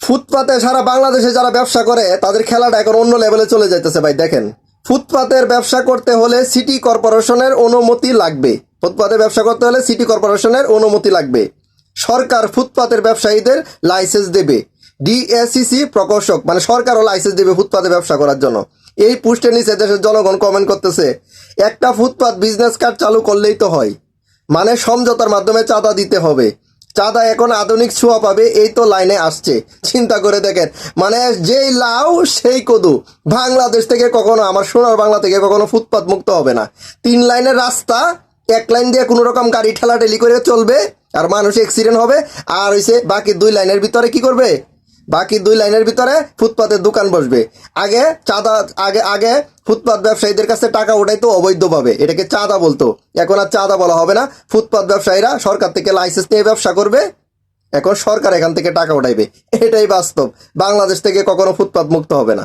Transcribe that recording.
ফুটপাতে সারা বাংলাদেশে যারা ব্যবসা করে তাদের খেলাটা এখন অন্য লেভেলে চলে যাইতেছে ভাই। দেখেন, ফুটপাতের ব্যবসা করতে হলে সিটি কর্পোরেশনের অনুমতি লাগবে। ফুটপাতে ব্যবসা করতে হলে সিটি কর্পোরেশনের অনুমতি লাগবে। সরকার ফুটপাতের ব্যবসায়ীদের লাইসেন্স দেবে। ডিএসসিসি প্রকৌশক মানে সরকারও লাইসেন্স দেবে ফুটপাতে ব্যবসা করার জন্য। এই পোস্টের নিচে দেশের জনগণ কমেন্ট করতেছে, একটা ফুটপাত বিজনেস কার্ড চালু করলেই তো হয়, মানে সমঝোতার মাধ্যমে চাঁদা দিতে হবে। চাঁদা এখন আধুনিক ছোঁয়া পাবে, এই তো লাইনে আসছে। চিন্তা করে দেখেন, মানে যেই লাউ সেই কদু। বাংলাদেশ থেকে কখনো, আমার সোনার বাংলা থেকে কখনো ফুটপাত মুক্ত হবে না। 3 লাইনের রাস্তা, এক লাইন দিয়ে কোনো রকম গাড়ি ঠেলাঠেলি করে চলবে আর মানুষ অ্যাক্সিডেন্ট হবে। আর হইছে বাকি 2 লাইনের ভিতরে কি করবে? বাকি 2 লাইনের ভিতরে ফুটপাতের দোকান বসবে। আগে চাঁদা, আগে ফুটপাত ব্যবসায়ীদের কাছে টাকা উঠাইতো অবৈধভাবে, এটাকে চাঁদা বলতো। এখন আর চাঁদা বলা হবে না। ফুটপাত ব্যবসায়ীরা সরকার থেকে লাইসেন্স নিয়ে ব্যবসা করবে, এখন সরকার এখান থেকে টাকা উঠাইবে। এটাই বাস্তব। বাংলাদেশ থেকে কখনো ফুটপাত মুক্ত হবে না।